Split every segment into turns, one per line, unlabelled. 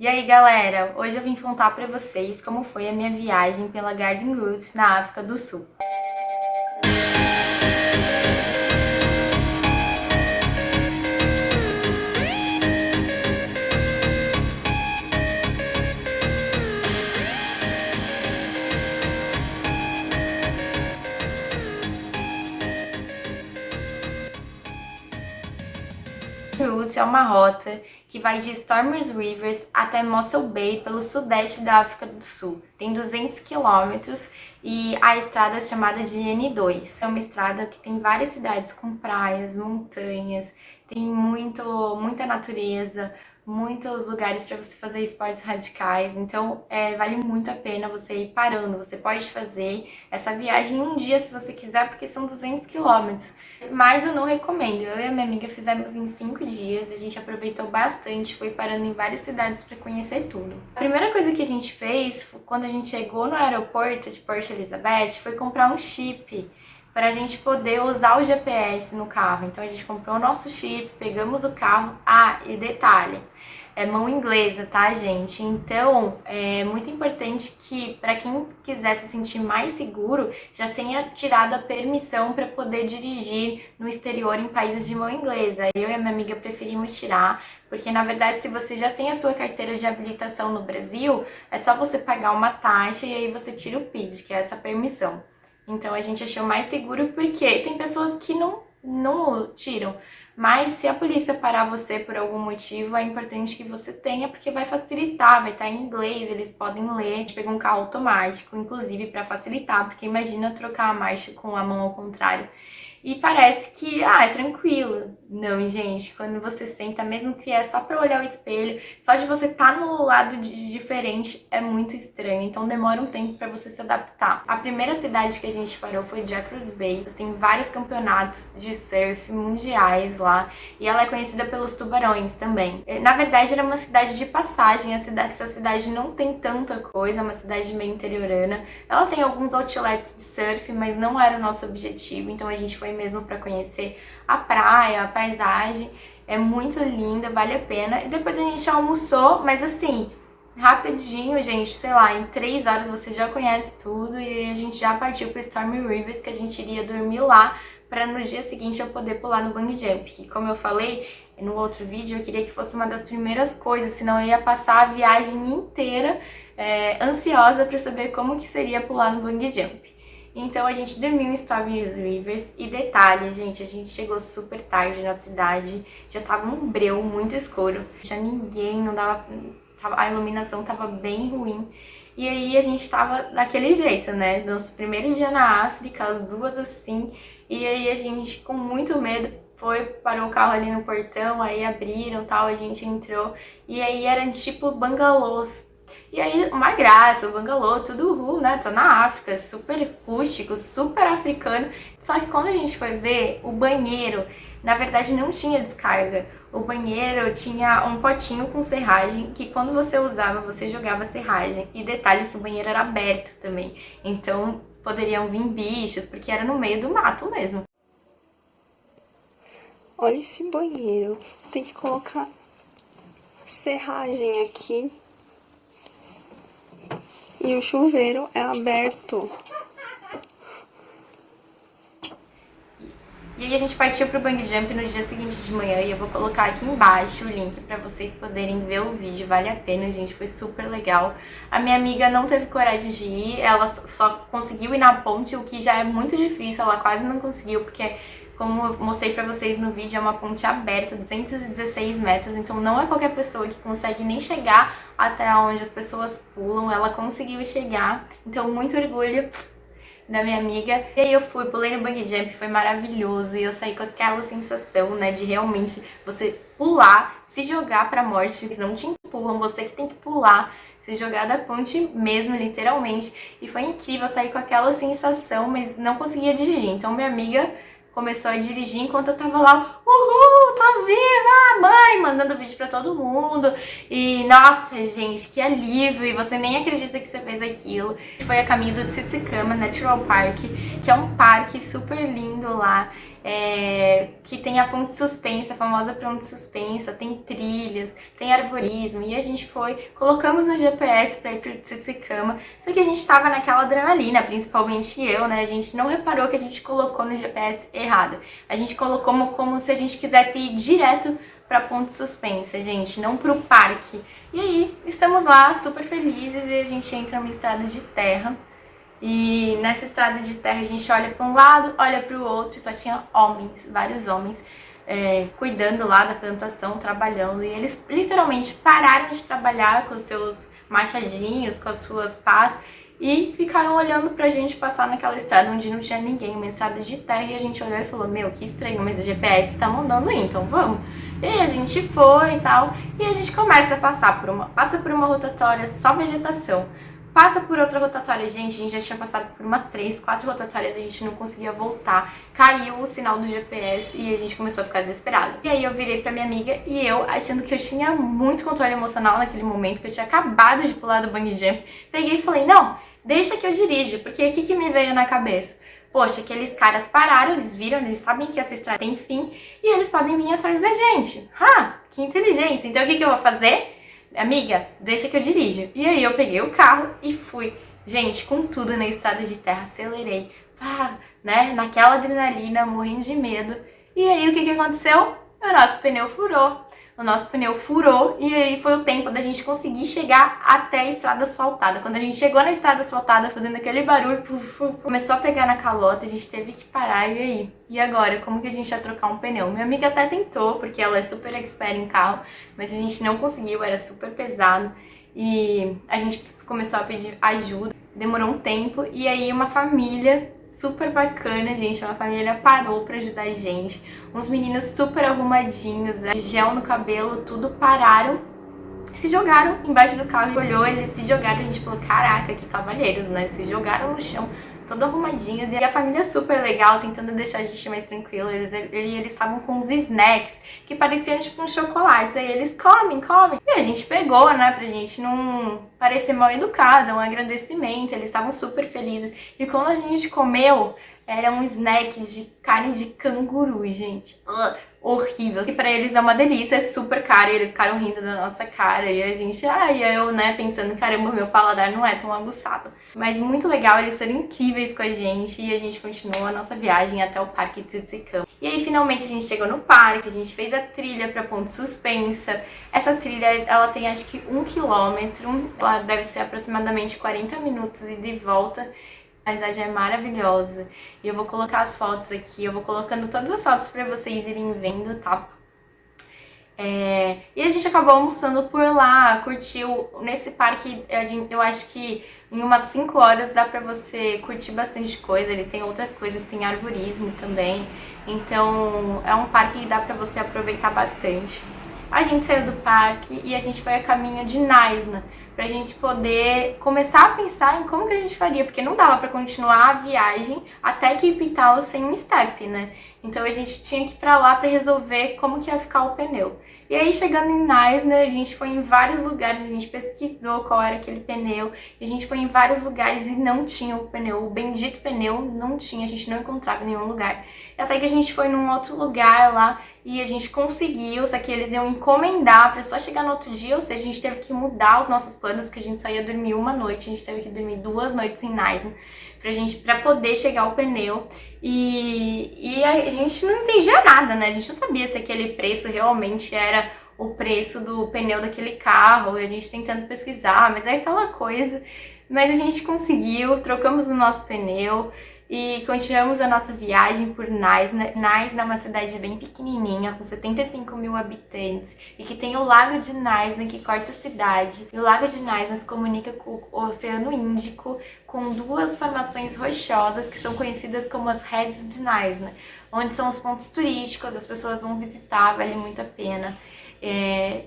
E aí, galera, hoje eu vim contar pra vocês como foi a minha viagem pela Garden Route na África do Sul. Route é uma rota que vai de Stormers Rivers até Mossel Bay pelo sudeste da África do Sul. Tem 200 quilômetros e a estrada é chamada de N2. É uma estrada que tem várias cidades com praias, montanhas, tem muita natureza, muitos lugares para você fazer esportes radicais, então vale muito a pena você ir parando. Você pode fazer essa viagem em um dia se você quiser, porque são 200 quilômetros, mas eu não recomendo. Eu e a minha amiga fizemos em 5 dias, a gente aproveitou bastante, foi parando em várias cidades para conhecer tudo. A primeira coisa que a gente fez, quando a gente chegou no aeroporto de Port Elizabeth, foi comprar um chip para a gente poder usar o GPS no carro. Então a gente comprou o nosso chip, pegamos o carro. Ah, e detalhe, é mão inglesa, tá, gente? Então é muito importante que, para quem quiser se sentir mais seguro, já tenha tirado a permissão para poder dirigir no exterior em países de mão inglesa. Eu e a minha amiga preferimos tirar, porque na verdade, se você já tem a sua carteira de habilitação no Brasil, é só você pagar uma taxa e aí você tira o PID, que é essa permissão. Então a gente achou mais seguro porque tem pessoas que não tiram. Mas se a polícia parar você por algum motivo, é importante que você tenha, porque vai facilitar, vai estar em inglês, eles podem ler. A gente pegou um carro automático, inclusive, para facilitar, porque imagina trocar a marcha com a mão ao contrário. E parece que, é tranquilo. Não, gente, quando você senta, mesmo que é só para olhar o espelho, só de você estar no lado diferente é muito estranho. Então demora um tempo para você se adaptar. A primeira cidade que a gente parou foi Jeffreys Bay. Tem vários campeonatos de surf mundiais lá. E ela é conhecida pelos tubarões também. Na verdade, era uma cidade de passagem. Essa cidade não tem tanta coisa, é uma cidade meio interiorana. Ela tem alguns outlets de surf, mas não era o nosso objetivo. Então a gente foi mesmo para conhecer a praia, a paisagem, é muito linda, vale a pena. E depois a gente almoçou, mas assim, rapidinho, gente, sei lá, em 3 horas você já conhece tudo e a gente já partiu para Stormy Rivers, que a gente iria dormir lá para no dia seguinte eu poder pular no bungee jump. E como eu falei no outro vídeo, eu queria que fosse uma das primeiras coisas, senão eu ia passar a viagem inteira ansiosa para saber como que seria pular no bungee jump. Então a gente dormiu em Stormers Rivers e detalhe, gente, a gente chegou super tarde na cidade, já tava um breu muito escuro, não tinha ninguém, não dava, a iluminação tava bem ruim. E aí a gente tava daquele jeito, né, nosso primeiro dia na África, as 2 assim, e aí a gente com muito medo parou o carro ali no portão, aí abriram tal, a gente entrou, e aí eram tipo bangalôs. E aí, uma graça, o bangalô, tudo né? Tô na África, super rústico, super africano. Só que quando a gente foi ver, o banheiro, na verdade, não tinha descarga. O banheiro tinha um potinho com serragem, que quando você usava, você jogava serragem. E detalhe que o banheiro era aberto também. Então, poderiam vir bichos, porque era no meio do mato mesmo.
Olha esse banheiro. Tem que colocar serragem aqui. E o chuveiro é aberto.
E aí a gente partiu pro bungee jump no dia seguinte de manhã e eu vou colocar aqui embaixo o link pra vocês poderem ver o vídeo, vale a pena, gente, foi super legal. A minha amiga não teve coragem de ir, ela só conseguiu ir na ponte, o que já é muito difícil, ela quase não conseguiu, porque como eu mostrei pra vocês no vídeo, é uma ponte aberta, 216 metros, então não é qualquer pessoa que consegue nem chegar até onde as pessoas pulam, ela conseguiu chegar, então muito orgulho da minha amiga. E aí eu pulei no bungee jump, foi maravilhoso, e eu saí com aquela sensação, né, de realmente você pular, se jogar pra morte, eles não te empurram, você que tem que pular, se jogar da ponte mesmo, literalmente, e foi incrível, eu saí com aquela sensação, mas não conseguia dirigir, então minha amiga começou a dirigir enquanto eu tava lá, uhul, tô viva, mãe, mandando vídeo pra todo mundo. E nossa, gente, que alívio, e você nem acredita que você fez aquilo. Foi a caminho do Tsitsikamma Natural Park, que é um parque super lindo lá. que tem a ponte suspensa, a famosa ponte suspensa, tem trilhas, tem arborismo, e a gente colocamos no GPS para ir pro Tsutsikama, só que a gente tava naquela adrenalina, principalmente eu, né, a gente não reparou que a gente colocou no GPS errado, a gente colocou como se a gente quisesse ir direto pra ponte suspensa, gente, não pro parque. E aí, estamos lá, super felizes, e a gente entra numa estrada de terra. E nessa estrada de terra a gente olha para um lado, olha para o outro, só tinha homens, vários homens, cuidando lá da plantação, trabalhando. E eles literalmente pararam de trabalhar com os seus machadinhos, com as suas pás, e ficaram olhando pra gente passar naquela estrada onde não tinha ninguém, uma estrada de terra. E a gente olhou e falou, meu, que estranho, mas o GPS tá mandando ir, então vamos. E aí a gente foi e tal, e a gente começa a passa por uma rotatória, só vegetação. Passa por outra rotatória, gente, a gente já tinha passado por umas 3, 4 rotatórias, a gente não conseguia voltar. Caiu o sinal do GPS e a gente começou a ficar desesperado. E aí eu virei pra minha amiga e eu, achando que eu tinha muito controle emocional naquele momento, que eu tinha acabado de pular do bungee jump, peguei e falei, não, deixa que eu dirijo, porque o que me veio na cabeça? Poxa, aqueles caras pararam, eles viram, eles sabem que essa estrada tem fim e eles podem vir atrás da gente. Que inteligência! Então o que eu vou fazer? Amiga, deixa que eu dirijo. E aí eu peguei o carro e fui. Gente, com tudo na estrada de terra, acelerei. Né? Naquela adrenalina, morrendo de medo. E aí o que aconteceu? O nosso pneu furou. O nosso pneu furou e aí foi o tempo da gente conseguir chegar até a estrada asfaltada. Quando a gente chegou na estrada asfaltada, fazendo aquele barulho, começou a pegar na calota, a gente teve que parar. E aí? E agora? Como que a gente ia trocar um pneu? Minha amiga até tentou, porque ela é super expert em carro, mas a gente não conseguiu, era super pesado. E a gente começou a pedir ajuda, demorou um tempo, e aí uma família super bacana, gente, uma família parou pra ajudar a gente. Uns meninos super arrumadinhos, gel no cabelo, tudo pararam, se jogaram embaixo do carro e olhou, eles se jogaram, a gente falou, caraca, que cavalheiros, né? Se jogaram no chão, todo arrumadinhos, e a família super legal, tentando deixar a gente mais tranquilo. Eles estavam com uns snacks que pareciam tipo um chocolate, aí eles comem. E a gente pegou, né, pra gente não parecer mal educada, um agradecimento, eles estavam super felizes. E quando a gente comeu, era um snack de carne de canguru, gente. Horrível. E pra eles é uma delícia, é super caro, e eles ficaram rindo da nossa cara. E a gente, e eu, né, pensando, caramba, meu paladar não é tão aguçado. Mas muito legal, eles foram incríveis com a gente, e a gente continuou a nossa viagem até o Parque Tsutsikama. E aí, finalmente, a gente chegou no parque, a gente fez a trilha pra ponte suspensa. Essa trilha, ela tem acho que 1 quilômetro, ela deve ser aproximadamente 40 minutos ida e volta. A paisagem é maravilhosa. E eu vou colocar as fotos aqui, eu vou colocando todas as fotos pra vocês irem vendo, tá? E a gente acabou almoçando por lá, curtiu. Nesse parque, eu acho que em umas 5 horas dá pra você curtir bastante coisa. Ele tem outras coisas, tem arborismo também. Então é um parque que dá pra você aproveitar bastante. A gente saiu do parque e a gente foi a caminho de Naisna, pra gente poder começar a pensar em como que a gente faria, porque não dava pra continuar a viagem até Capital sem um step, né? Então a gente tinha que ir pra lá pra resolver como que ia ficar o pneu. E aí, chegando em Naisna, a gente foi em vários lugares, a gente pesquisou qual era aquele pneu, e a gente foi em vários lugares e não tinha o pneu, o bendito pneu não tinha, a gente não encontrava em nenhum lugar. E até que a gente foi num outro lugar lá e a gente conseguiu, só que eles iam encomendar pra só chegar no outro dia, ou seja, a gente teve que mudar os nossos planos, porque a gente só ia dormir uma noite, a gente teve que dormir 2 noites em Naisna pra poder chegar o pneu. E a gente não entendia nada, né? A gente não sabia se aquele preço realmente era o preço do pneu daquele carro, e a gente tentando pesquisar, mas é aquela coisa. Mas a gente conseguiu, trocamos o nosso pneu e continuamos a nossa viagem por Naisna. Naisna é uma cidade bem pequenininha, com 75 mil habitantes, e que tem o Lago de Naisna, que corta a cidade. E o Lago de Naisna se comunica com o Oceano Índico, com 2 formações rochosas que são conhecidas como as Heads de Naisna, onde são os pontos turísticos, as pessoas vão visitar, vale muito a pena.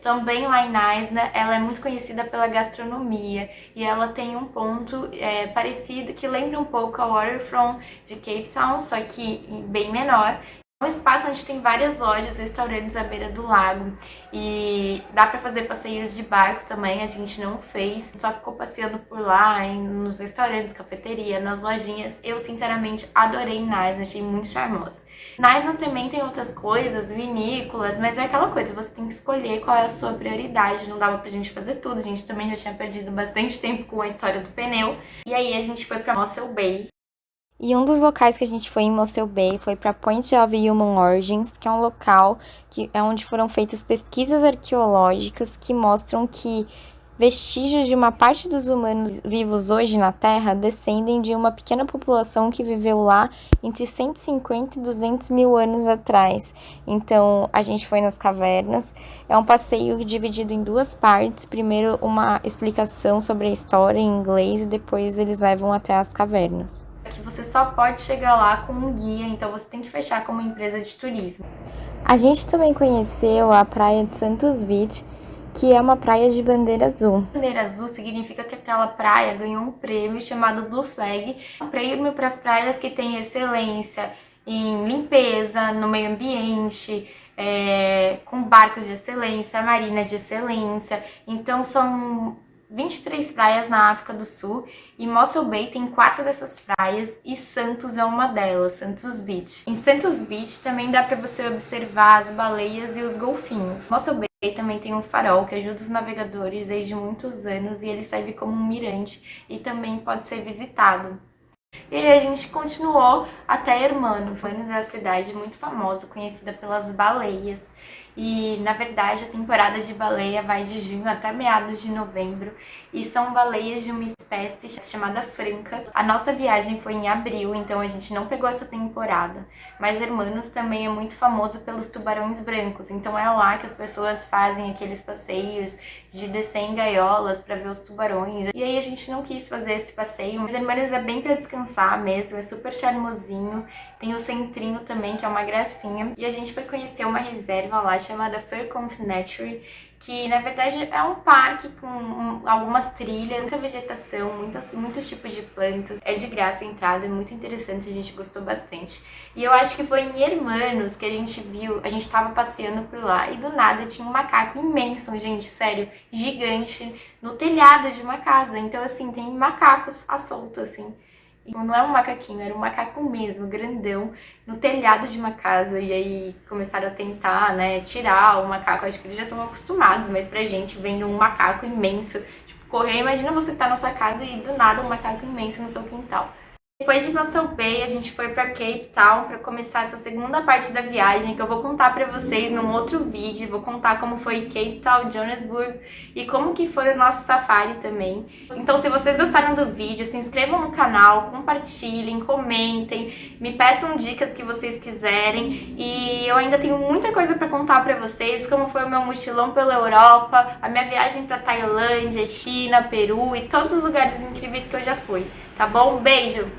Também lá em Naisna, ela é muito conhecida pela gastronomia, e ela tem um ponto parecido, que lembra um pouco a Waterfront de Cape Town, só que bem menor. É um espaço onde tem várias lojas, restaurantes à beira do lago, e dá pra fazer passeios de barco também. A gente não fez, só ficou passeando por lá, nos restaurantes, cafeteria, nas lojinhas. Eu sinceramente adorei Naisna, achei muito charmosa. Na Isna também tem outras coisas, vinícolas, mas é aquela coisa, você tem que escolher qual é a sua prioridade. Não dava pra gente fazer tudo, a gente também já tinha perdido bastante tempo com a história do pneu. E aí a gente foi pra Mossel Bay. E um dos locais que a gente foi em Mossel Bay foi para Point of Human Origins, que é um local que é onde foram feitas pesquisas arqueológicas que mostram que vestígios de uma parte dos humanos vivos hoje na Terra descendem de uma pequena população que viveu lá entre 150 e 200 mil anos atrás. Então, a gente foi nas cavernas. É um passeio dividido em duas partes. Primeiro, uma explicação sobre a história em inglês e depois eles levam até as cavernas. Que você só pode chegar lá com um guia, então você tem que fechar como empresa de turismo. A gente também conheceu a praia de Santos Beach, que é uma praia de bandeira azul. Bandeira azul significa que aquela praia ganhou um prêmio chamado Blue Flag, um prêmio para as praias que têm excelência em limpeza, no meio ambiente, com barcos de excelência, marina de excelência. Então são 23 praias na África do Sul e Mossel Bay tem 4 dessas praias e Santos é uma delas, Santos Beach. Em Santos Beach também dá para você observar as baleias e os golfinhos. Mossel Bay também tem um farol que ajuda os navegadores desde muitos anos e ele serve como um mirante e também pode ser visitado. E aí a gente continuou até Hermanos. Hermanos é a cidade muito famosa, conhecida pelas baleias. E, na verdade, a temporada de baleia vai de junho até meados de novembro. E são baleias de uma espécie chamada franca. A nossa viagem foi em abril, então a gente não pegou essa temporada. Mas Hermanos também é muito famoso pelos tubarões brancos. Então é lá que as pessoas fazem aqueles passeios de descer em gaiolas para ver os tubarões. E aí a gente não quis fazer esse passeio. Mas Hermanos é bem para descansar mesmo, é super charmosinho. Tem o centrinho também, que é uma gracinha. E a gente foi conhecer uma reserva lá chamada Fairclough Nature, que na verdade é um parque com algumas trilhas, muita vegetação, muitos tipos de plantas. É de graça a entrada, é muito interessante, a gente gostou bastante. E eu acho que foi em Hermanos que a gente viu, a gente tava passeando por lá e do nada tinha um macaco imenso, gente, sério, gigante, no telhado de uma casa. Então assim, tem macacos à solta, assim. Não é um macaquinho, era um macaco mesmo, grandão, no telhado de uma casa. E aí começaram a tentar, né, tirar o macaco. Acho que eles já estão acostumados, mas pra gente, vendo um macaco imenso, tipo, correr, imagina você estar na sua casa e do nada um macaco imenso no seu quintal. Depois de Mossel Bay, a gente foi para Cape Town para começar essa segunda parte da viagem, que eu vou contar para vocês num outro vídeo. Vou contar como foi Cape Town, Johannesburg e como que foi o nosso safari também. Então, se vocês gostaram do vídeo, se inscrevam no canal, compartilhem, comentem, me peçam dicas que vocês quiserem. E eu ainda tenho muita coisa para contar para vocês, como foi o meu mochilão pela Europa, a minha viagem para Tailândia, China, Peru e todos os lugares incríveis que eu já fui. Tá bom? Beijo!